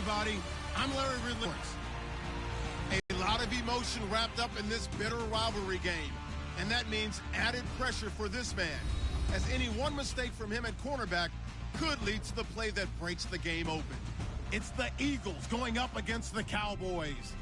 everybody. I'm Larry Ridley. A lot of emotion wrapped up in this bitter rivalry game, and that means added pressure for this man, as any one mistake from him at cornerback could lead to the play that breaks the game open. It's the Eagles going up against the Cowboys.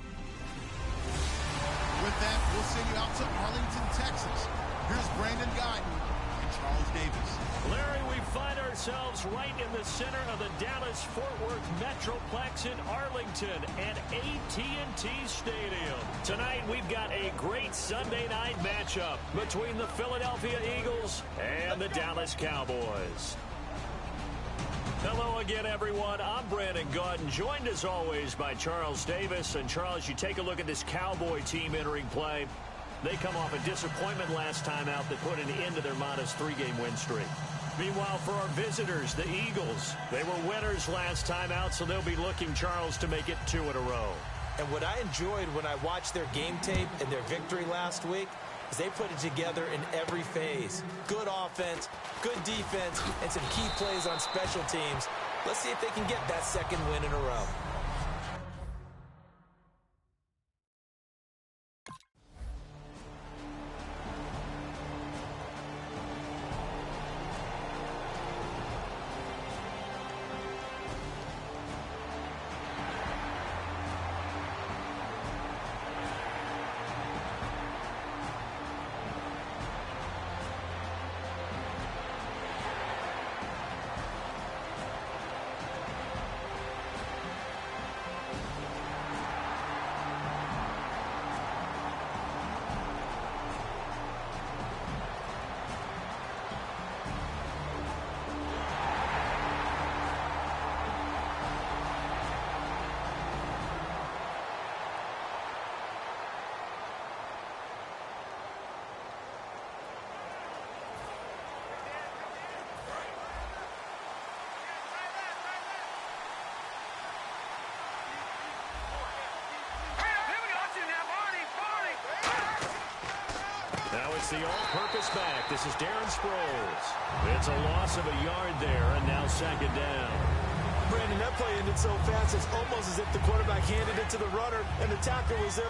With that, we'll send you out to Arlington, Texas. Here's Brandon Guyton and Charles Davis. Larry, we find ourselves right in the center of the Dallas-Fort Worth Metroplex in Arlington at AT&T Stadium. Tonight, we've got a great Sunday night matchup between the Philadelphia Eagles and the Dallas Cowboys. Hello again, everyone. I'm Brandon Guyton, joined as always by Charles Davis. And Charles, you take a look at this Cowboy team entering play. They come off a disappointment last time out that put an end to their modest 3-game win streak. Meanwhile, for our visitors, the Eagles, they were winners last time out, so they'll be looking, Charles, to make it 2 in a row. And what I enjoyed when I watched their game tape and their victory last week is they put it together in every phase. Good offense, good defense, and some key plays on special teams. Let's see if they can get that 2nd win in a row. The all-purpose back. This is Darren Sproles. It's a loss of a yard there, and now 2nd down. Brandon, that play ended so fast, it's almost as if the quarterback handed it to the runner, and the tackle was there.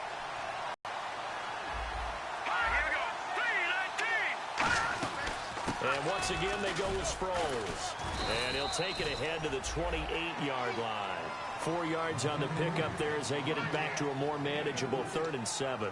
And once again, they go with Sproles. And he'll take it ahead to the 28-yard line. 4 yards on the pickup there as they get it back to a more manageable 3rd and 7.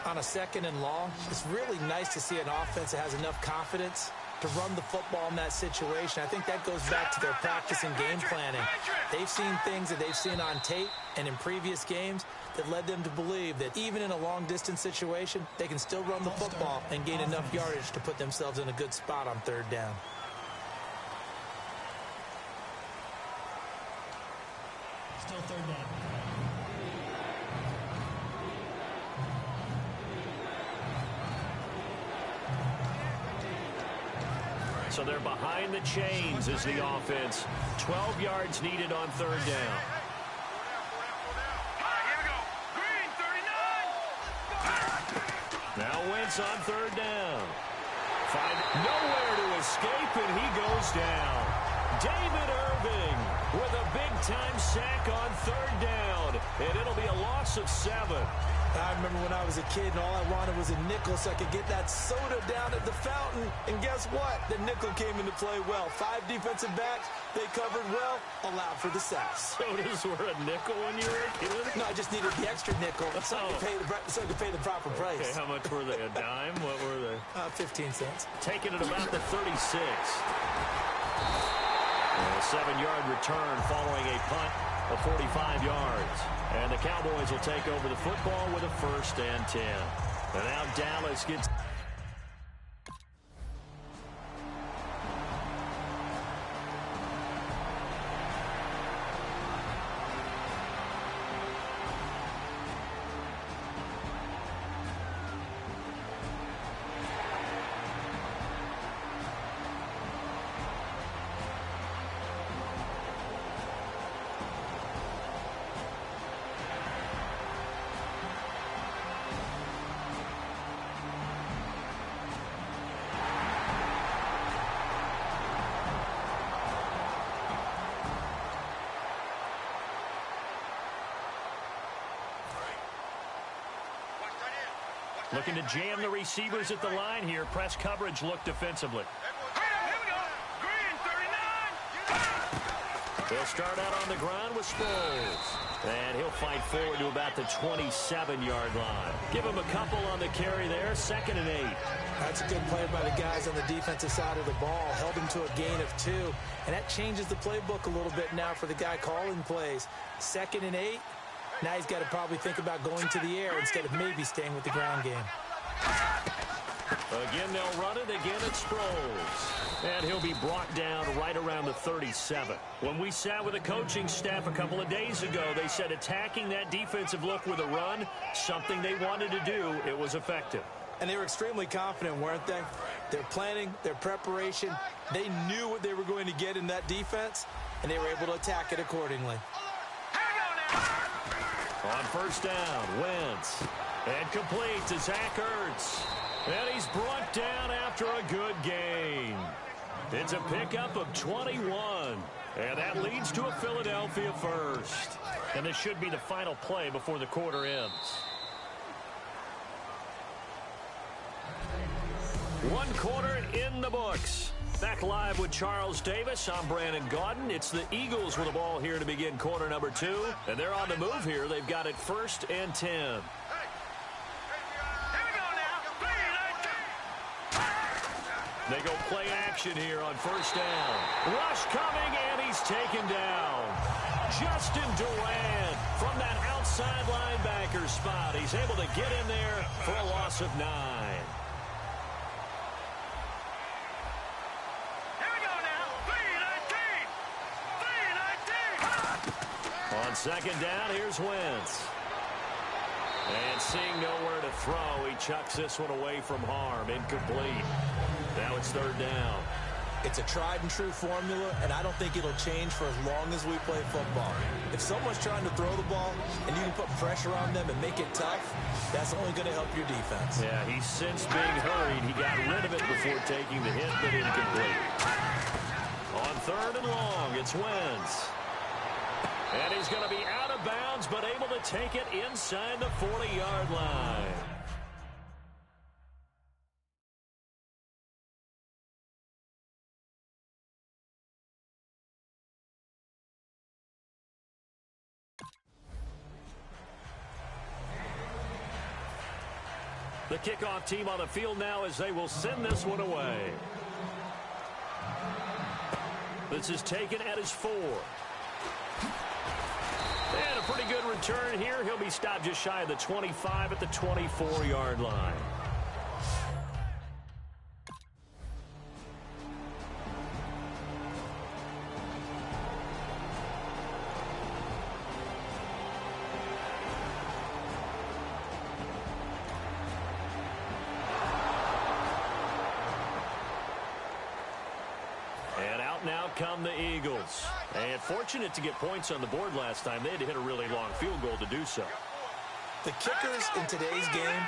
On a 2nd and long, it's really nice to see an offense that has enough confidence to run the football in that situation. I think that goes back to their practice and game planning. They've seen things that they've seen on tape and in previous games that led them to believe that even in a long-distance situation, they can still run the football and gain enough yardage to put themselves in a good spot on 3rd down. Still 3rd down. So they're behind the chains as the offense. 12 yards needed on 3rd down. Now Wentz on 3rd down. Nowhere to escape, and he goes down. David Irving with a big-time sack on 3rd down, and it'll be a loss of 7. I remember when I was a kid and all I wanted was a nickel so I could get that soda down at the fountain. And guess what? The nickel came into play well. 5 defensive backs, they covered well, allowed for the sacks. Sodas were a nickel when you were a kid? No, I just needed the extra nickel so I could pay the proper price. Okay, how much were they? A dime? What were they? 15 cents. Taking it about the 36. A 7-yard return following a punt of 45 yards. And the Cowboys will take over the football with a 1st and 10. And now Dallas gets... Looking to jam the receivers at the line here. Press coverage look defensively. They'll start out on the ground with Sproles. And he'll fight forward to about the 27-yard line. Give him a couple on the carry there. 2nd and 8. That's a good play by the guys on the defensive side of the ball. Held him to a gain of 2. And that changes the playbook a little bit now for the guy calling plays. 2nd and 8. Now he's got to probably think about going to the air instead of maybe staying with the ground game. Again, they'll run it. Again, it's Sproles. And he'll be brought down right around the 37. When we sat with the coaching staff a couple of days ago, they said attacking that defensive look with a run, something they wanted to do, it was effective. And they were extremely confident, weren't they? Their planning, their preparation, they knew what they were going to get in that defense, and they were able to attack it accordingly. On 1st down, Wentz. And complete to Zach Ertz. And he's brought down after a good gain. It's a pickup of 21. And that leads to a Philadelphia first. And this should be the final play before the quarter ends. One quarter in the books. Back live with Charles Davis. I'm Brandon Gaudin. It's the Eagles with the ball here to begin quarter number 2. And they're on the move here. They've got it 1st and 10. They go play action here on 1st down. Rush coming, and he's taken down. Justin Durant from that outside linebacker spot. He's able to get in there for a loss of 9. On 2nd down, here's Wentz. And seeing nowhere to throw, he chucks this one away from harm. Incomplete. Now it's 3rd down. It's a tried-and-true formula, and I don't think it'll change for as long as we play football. If someone's trying to throw the ball and you can put pressure on them and make it tough, that's only going to help your defense. Yeah, he's since being hurried. He got rid of it before taking the hit, but incomplete. On 3rd and long, it's Wentz. And he's going to be out of bounds, but able to take it inside the 40-yard line. The kickoff team on the field now as they will send this one away. This is taken at his 4. And a pretty good return here. He'll be stopped just shy of the 25 at the 24-yard line. Now come the Eagles. And fortunate to get points on the board last time. They had to hit a really long field goal to do so. The kickers in today's game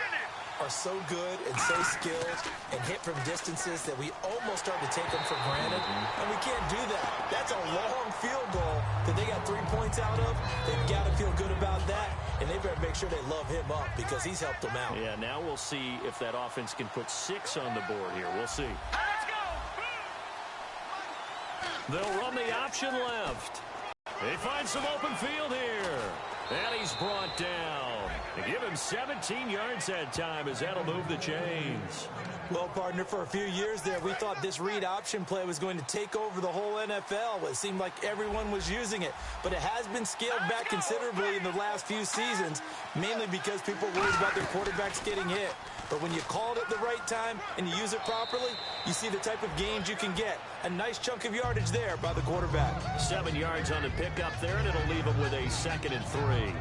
are so good and so skilled and hit from distances that we almost start to take them for granted. And we can't do that. That's a long field goal that they got 3 points out of. They've got to feel good about that. And they better make sure they love him up because he's helped them out. Yeah, now we'll see if that offense can put 6 on the board here. We'll see. They'll run the option left. They find some open field here. And he's brought down. They give him 17 yards that time as that'll move the chains. Well, partner, for a few years there, we thought this read option play was going to take over the whole NFL. It seemed like everyone was using it. But it has been scaled back considerably in the last few seasons, mainly because people are worried about their quarterbacks getting hit. But when you call it at the right time and you use it properly, you see the type of gains you can get. A nice chunk of yardage there by the quarterback. 7 yards on the pickup there, and it'll leave him with a 2nd and 3.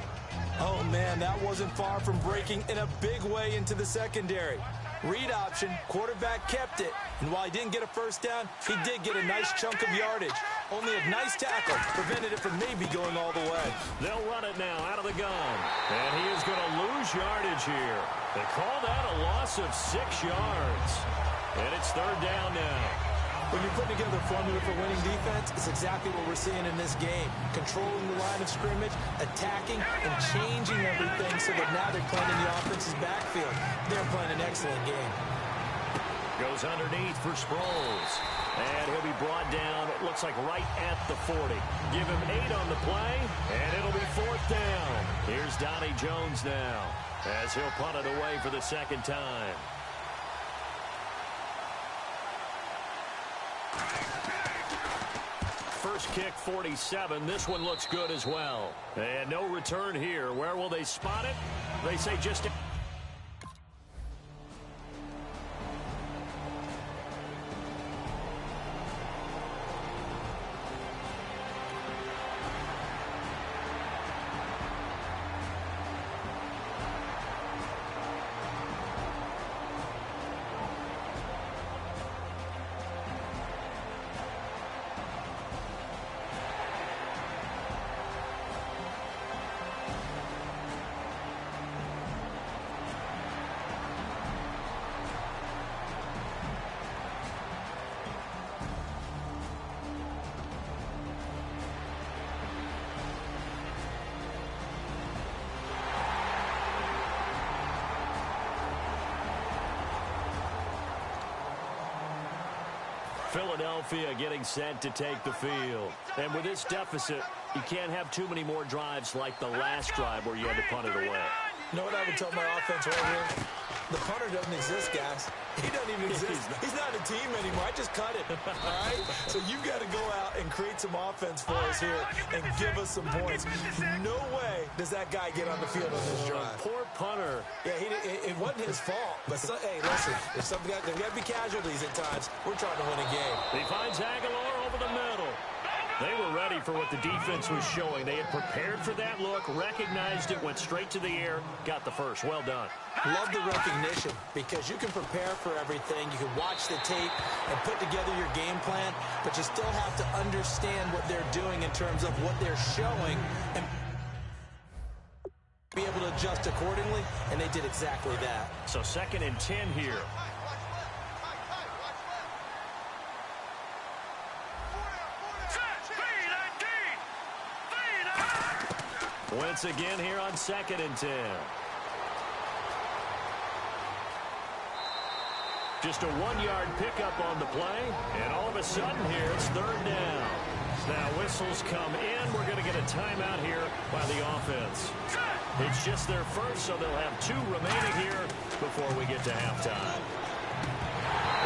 Oh, man, that wasn't far from breaking in a big way into the secondary. Read option, quarterback kept it. And while he didn't get a first down, he did get a nice chunk of yardage. Only a nice tackle prevented it from maybe going all the way. They'll run it now out of the gun. And he is going to lose yardage here. They call that a loss of 6 yards. And it's 3rd down now. When you're putting together a formula for winning defense, it's exactly what we're seeing in this game. Controlling the line of scrimmage, attacking, and changing everything so that now they're playing in the offense's backfield. They're playing an excellent game. Goes underneath for Sproles. And he'll be brought down, it looks like right at the 40. Give him 8 on the play, and it'll be 4th down. Here's Donnie Jones now, as he'll punt it away for the second time. First kick, 47. This one looks good as well. And no return here. Where will they spot it? They say just... Philadelphia getting set to take the field. And with this deficit, you can't have too many more drives like the last drive where you had to punt it away. You know what I would tell my offense right here? The punter doesn't exist, guys. He doesn't even exist. He's not a team anymore. I just cut it, all right? So you've got to go out and create some offense for us here and give us some points. No way does that guy get on the field on this drive. Poor punter. Yeah, it wasn't his fault. But, hey, listen, there's got to be casualties at times. We're trying to win a game. He finds Aguilar over the middle. They were ready for what the defense was showing. They had prepared for that look, recognized it, went straight to the air, got the first. Well done. Love the recognition because you can prepare for everything. You can watch the tape and put together your game plan, but you still have to understand what they're doing in terms of what they're showing and be able to adjust accordingly, and they did exactly that. So 2nd and 10 here. Once again here on 2nd and 10. Just a 1-yard pickup on the play, and all of a sudden here it's 3rd down. Now whistles come in. We're going to get a timeout here by the offense. It's just their first, so they'll have 2 remaining here before we get to halftime.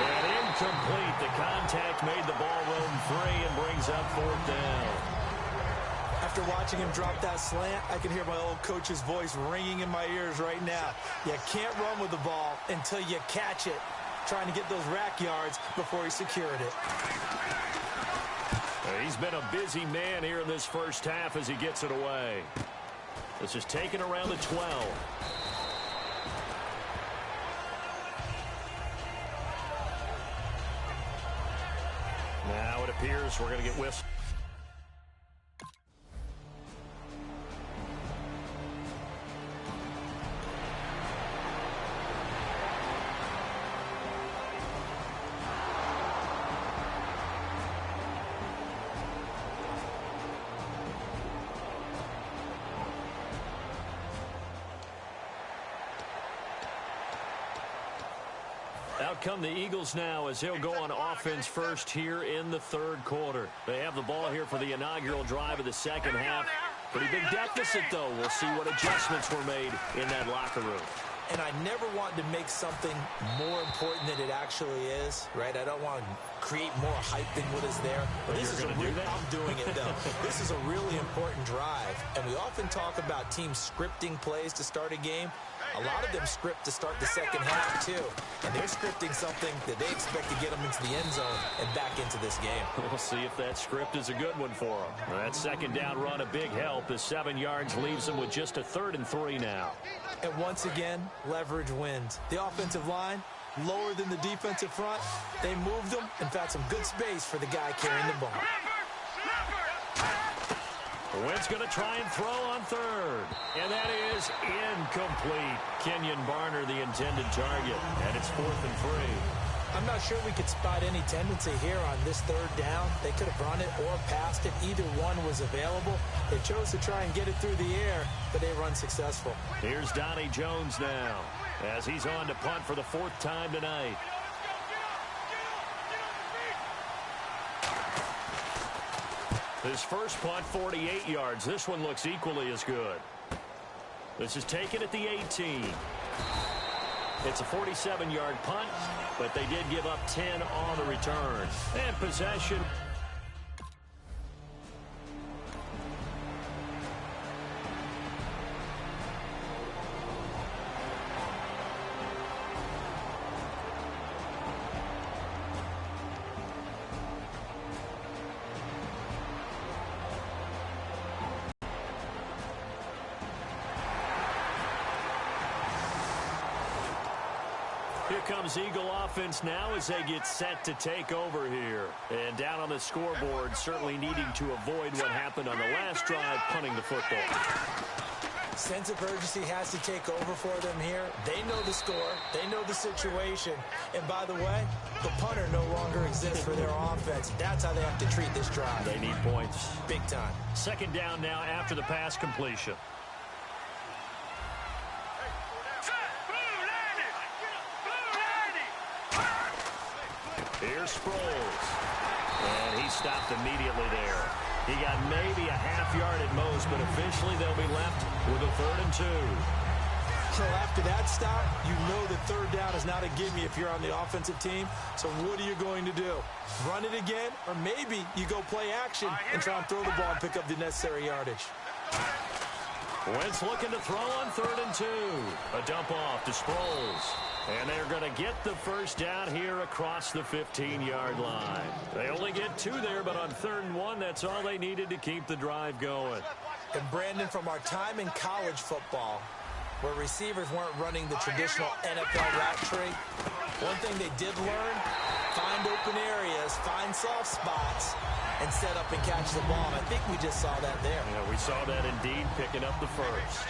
And incomplete. The contact made the ball roam free and brings up 4th down. After watching him drop that slant, I can hear my old coach's voice ringing in my ears right now. You can't run with the ball until you catch it. Trying to get those rack yards before he secured it. He's been a busy man here in this first half as he gets it away. This is taken around the 12. Now it appears we're going to get whistle. Out come the Eagles now as he'll go on offense first here in the 3rd quarter. They have the ball here for the inaugural drive of the second half. Pretty big deficit, though. We'll see what adjustments were made in that locker room. And I never want to make something more important than it actually is, right? I don't want to create more hype than what is there. But this is I'm doing it, though. This is a really important drive. And we often talk about teams scripting plays to start a game. A lot of them script to start the second half, too. And they're scripting something that they expect to get them into the end zone and back into this game. We'll see if that script is a good one for them. That 2nd down run, a big help. The 7 yards leaves them with just a 3rd and 3 now. And once again, leverage wins. The offensive line, lower than the defensive front. They moved them and found some good space for the guy carrying the ball. Wentz going to try and throw on 3rd. And that is incomplete. Kenyon Barner, the intended target. And it's 4th and 3. I'm not sure we could spot any tendency here on this third down. They could have run it or passed it. Either one was available. They chose to try and get it through the air, but they run successful. Here's Donnie Jones now as he's on to punt for the 4th time tonight. His first punt, 48 yards. This one looks equally as good. This is taken at the 18. It's a 47-yard punt, but they did give up 10 on the return. And possession. Here comes Eagle offense now as they get set to take over here. And down on the scoreboard, certainly needing to avoid what happened on the last drive, punting the football. Sense of urgency has to take over for them here. They know the score. They know the situation. And by the way, the punter no longer exists for their offense. That's how they have to treat this drive. They need points. Big time. 2nd down now after the pass completion. Here's Sproles. And he stopped immediately there. He got maybe a half yard at most, but officially they'll be left with a 3rd and 2. So after that stop, you know that 3rd down is not a gimme if you're on the offensive team. So what are you going to do? Run it again? Or maybe you go play action and try and throw the ball and pick up the necessary yardage. Wentz looking to throw on 3rd and 2. A dump off to Sproles. And they're going to get the 1st down here across the 15-yard line. They only get 2 there, but on 3rd and 1, that's all they needed to keep the drive going. And Brandon, from our time in college football, where receivers weren't running the traditional NFL route tree, one thing they did learn, find open areas, find soft spots, and set up and catch the ball. And I think we just saw that there. Yeah, we saw that indeed, picking up the 1st.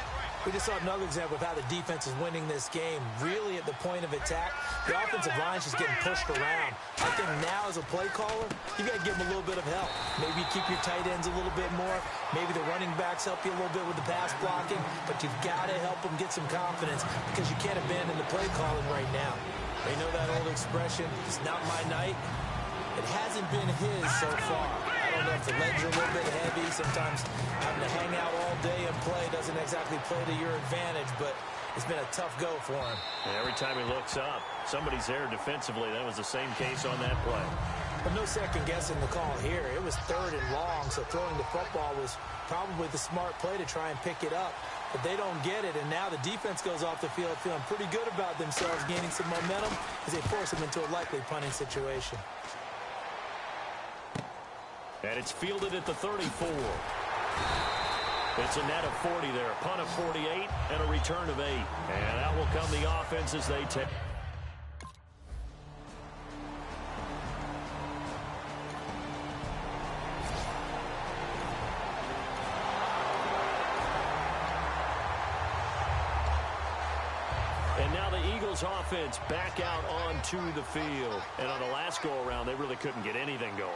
We just saw another example of how the defense is winning this game. Really at the point of attack, the offensive line is just getting pushed around. I think now as a play caller, you got to give them a little bit of help. Maybe you keep your tight ends a little bit more. Maybe the running backs help you a little bit with the pass blocking. But you've got to help them get some confidence because you can't abandon the play calling right now. They know that old expression, it's not my night. It hasn't been his so far. I don't know if the legs are a little bit heavy. Sometimes having to hang out all day and play doesn't exactly play to your advantage, but it's been a tough go for him. And every time he looks up, somebody's there defensively. That was the same case on that play. But no second guessing the call here. It was 3rd and long, so throwing the football was probably the smart play to try and pick it up. But they don't get it, and now the defense goes off the field feeling pretty good about themselves, gaining some momentum as they force them into a likely punting situation. And it's fielded at the 34. It's a net of 40 there. A punt of 48 and a return of 8. And out will come the offense as they take. And now the Eagles offense back out onto the field. And on the last go-around, they really couldn't get anything going.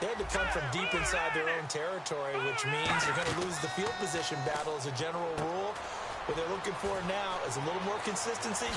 They had to punt from deep inside their own territory, which means you're going to lose the field position battle as a general rule. What they're looking for now is a little more consistency,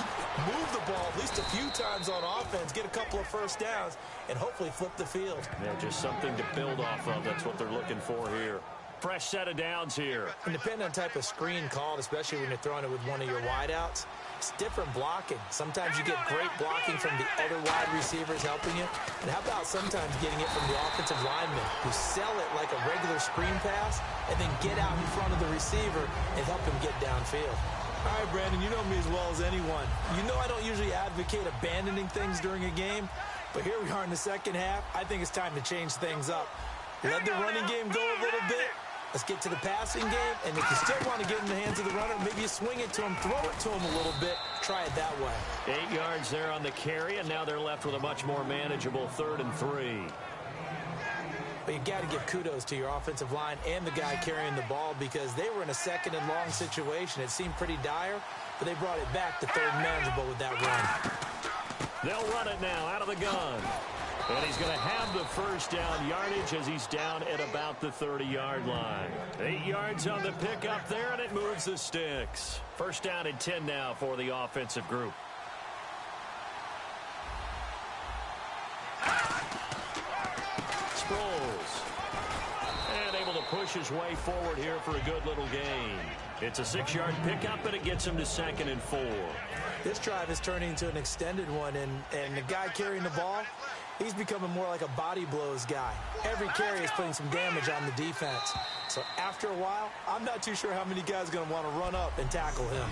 move the ball at least a few times on offense, get a couple of 1st downs, and hopefully flip the field. Yeah, just something to build off of. That's what they're looking for here. Fresh set of downs here. And depending on type of screen called, especially when you're throwing it with one of your wideouts, it's different blocking. Sometimes you get great blocking from the other wide receivers helping you. And how about sometimes getting it from the offensive linemen who sell it like a regular screen pass and then get out in front of the receiver and help him get downfield. All right, Brandon, you know me as well as anyone. You know I don't usually advocate abandoning things during a game, but here we are in the 2nd half. I think it's time to change things up. Let the running game go a little bit. Let's get to the passing game, and if you still want to get in the hands of the runner, maybe you swing it to him, throw it to him a little bit, try it that way. 8 yards there on the carry, and now they're left with a much more manageable 3rd and 3. But you got to give kudos to your offensive line and the guy carrying the ball because they were in a 2nd and long situation. It seemed pretty dire, but they brought it back to 3rd and manageable with that run. They'll run it now out of the gun. And he's going to have the first down yardage as he's down at about the 30-yard line. 8 yards on the pickup there, and it moves the sticks. First down and 10 now for the offensive group. Sproles. And able to push his way forward here for a good little gain. It's a 6-yard pickup, and it gets him to 2nd and 4. This drive is turning into an extended one, and the guy carrying the ball, he's becoming more like a body blows guy. Every carry is putting some damage on the defense. So after a while, I'm not too sure how many guys are going to want to run up and tackle him.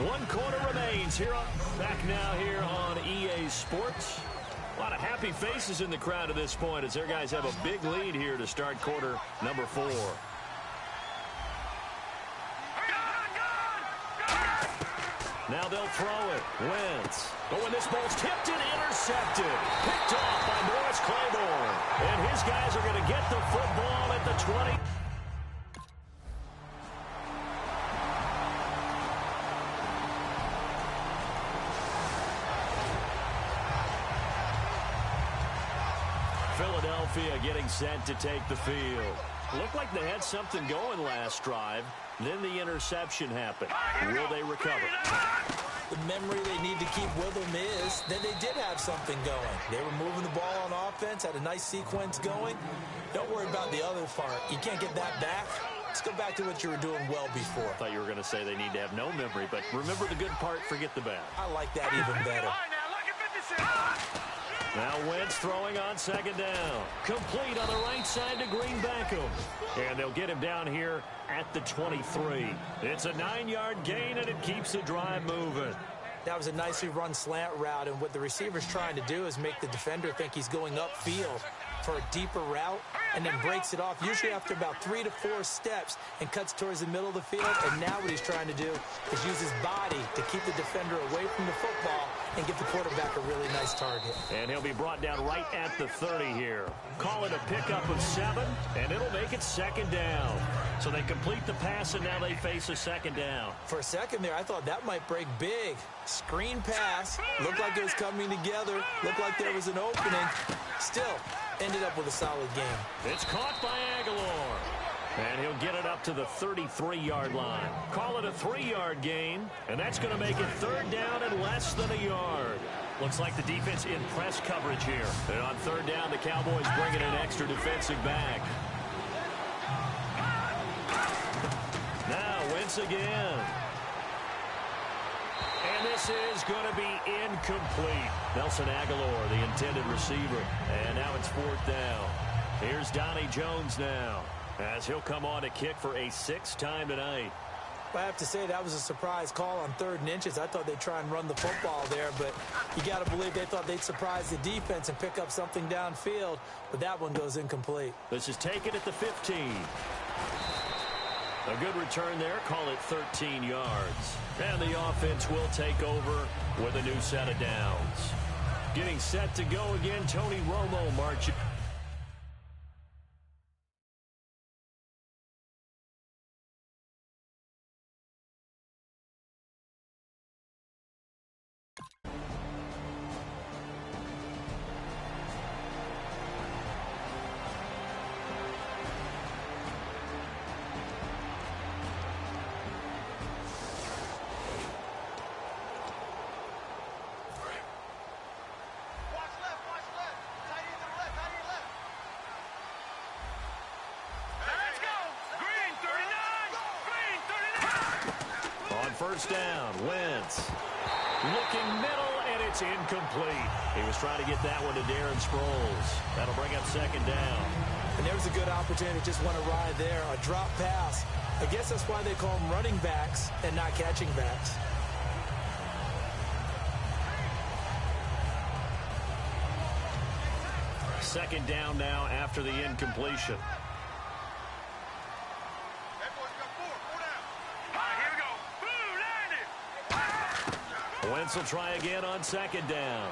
1 quarter remains here. Back now here on EA Sports. A lot of happy faces in the crowd at this point as their guys have a big lead here to start quarter number 4. Now they'll throw it. Wentz. But when this ball's tipped and intercepted. Picked off by Morris Claiborne. And his guys are going to get the football at the 20. Philadelphia getting set to take the field. Looked like they had something going last drive. Then the interception happened. Will they recover? The memory they need to keep with them is that they did have something going. They were moving the ball on offense, had a nice sequence going. Don't worry about the other part. You can't get that back. Let's go back to what you were doing well before. I thought you were going to say they need to have no memory, but remember the good part, forget the bad. I like that even better. Now Wentz throwing on 2nd down. Complete on the right side to Green Beckham. And they'll get him down here at the 23. It's a 9-yard gain, and it keeps the drive moving. That was a nicely run slant route, and what the receiver's trying to do is make the defender think he's going upfield for a deeper route, and then breaks it off, usually after about 3 to 4 steps, and cuts towards the middle of the field. And now what he's trying to do is use his body to keep the defender away from the football and give the quarterback a really nice target. And he'll be brought down right at the 30 here. Call it a pickup of 7, and it'll make it 2nd down. So they complete the pass, and now they face a 2nd down. For a second there, I thought that might break big. Screen pass. Looked like it was coming together. Looked like there was an opening. Still, ended up with a solid game. It's caught by Aguilar. And he'll get it up to the 33-yard line. Call it a 3-yard gain, and that's going to make it 3rd down and less than a yard. Looks like the defense in press coverage here. And on 3rd down, the Cowboys bring in an extra defensive back. Now Wentz again. And this is going to be incomplete. Nelson Aguilar, the intended receiver. And now it's 4th down. Here's Donnie Jones now, as he'll come on to kick for a 6th time tonight. Well, I have to say that was a surprise call on 3rd and inches. I thought they'd try and run the football there, but you got to believe they thought they'd surprise the defense and pick up something downfield, but that one goes incomplete. This is taken at the 15. A good return there. Call it 13 yards. And the offense will take over with a new set of downs. Getting set to go again, Tony Romo marching. First down, Wentz. Looking middle, and it's incomplete. He was trying to get that one to Darren Sproles. That'll bring up 2nd down. And there was a good opportunity to just want to ride there. A drop pass. I guess that's why they call them running backs and not catching backs. Second down now after the incompletion. Wentz will try again on 2nd down.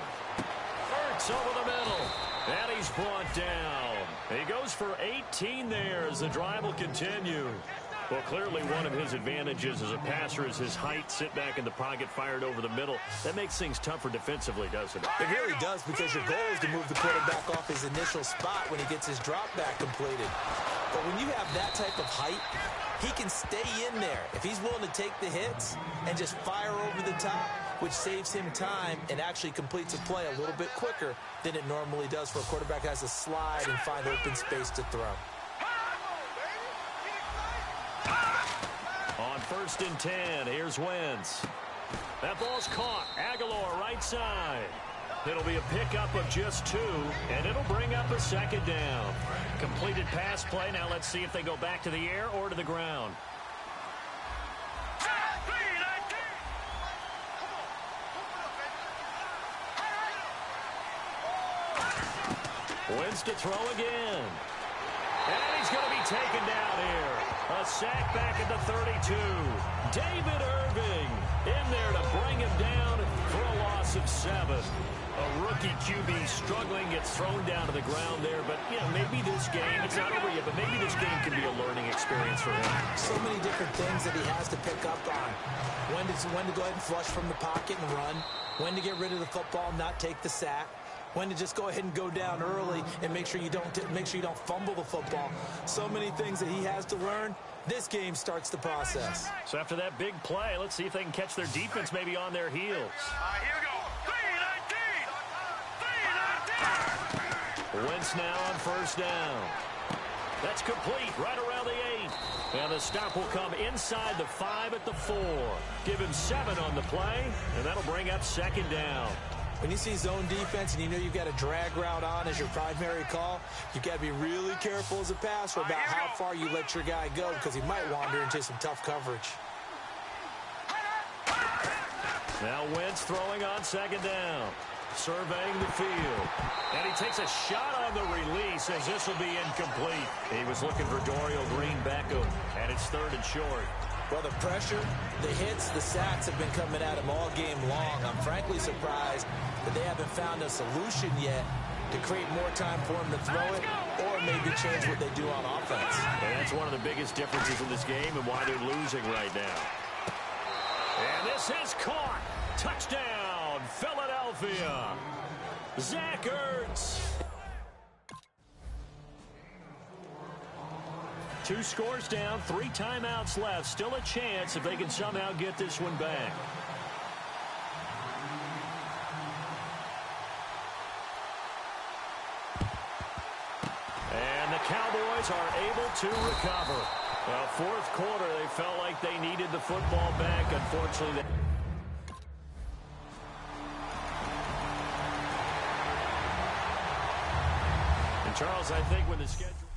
Hurts over the middle. And he's brought down. He goes for 18 there as the drive will continue. Well, clearly one of his advantages as a passer is his height. Sit back in the pocket, fired over the middle. That makes things tougher defensively, doesn't it? It really does, because your goal is to move the quarterback off his initial spot when he gets his drop back completed. But when you have that type of height, he can stay in there if he's willing to take the hits and just fire over the top, which saves him time and actually completes a play a little bit quicker than it normally does for a quarterback who has to slide and find open space to throw. On 1st and 10, here's Wentz. That ball's caught. Aguilar right side. It'll be a pickup of just 2, and it'll bring up a 2nd down. Completed pass play. Now let's see if they go back to the air or to the ground. Wentz to throw again. And he's going to be taken down here. A sack back at the 32. David Irving in there to bring him down for a loss of 7. A rookie QB struggling, gets thrown down to the ground there. But, you know, maybe this game, it's not over yet, but maybe this game can be a learning experience for him. So many different things that he has to pick up on. When to go ahead and flush from the pocket and run. When to get rid of the football, not take the sack. When to just go ahead and go down early and make sure you don't fumble the football. So many things that he has to learn. This game starts the process. So after that big play, let's see if they can catch their defense maybe on their heels. Here we go. 3-19. Wentz now on 1st down. That's complete right around the 8. And the stop will come inside the 5 at the 4. Give him 7 on the play, and that'll bring up 2nd down. When you see zone defense and you know you've got a drag route on as your primary call, you've got to be really careful as a passer about how far you let your guy go, because he might wander into some tough coverage. Now Wentz throwing on 2nd down. Surveying the field. And he takes a shot on the release as this will be incomplete. He was looking for Dorial Green-Beckham, and it's 3rd and short. Well, the pressure, the hits, the sacks have been coming at him all game long. I'm frankly surprised that they haven't found a solution yet to create more time for him to throw it or maybe change what they do on offense. And that's one of the biggest differences in this game and why they're losing right now. And this is caught. Touchdown, Philadelphia. Zach Ertz. 2 scores down, 3 timeouts left. Still a chance if they can somehow get this one back. And the Cowboys are able to recover. Well, 4th quarter, they felt like they needed the football back. Unfortunately, and Charles, I think when the schedule...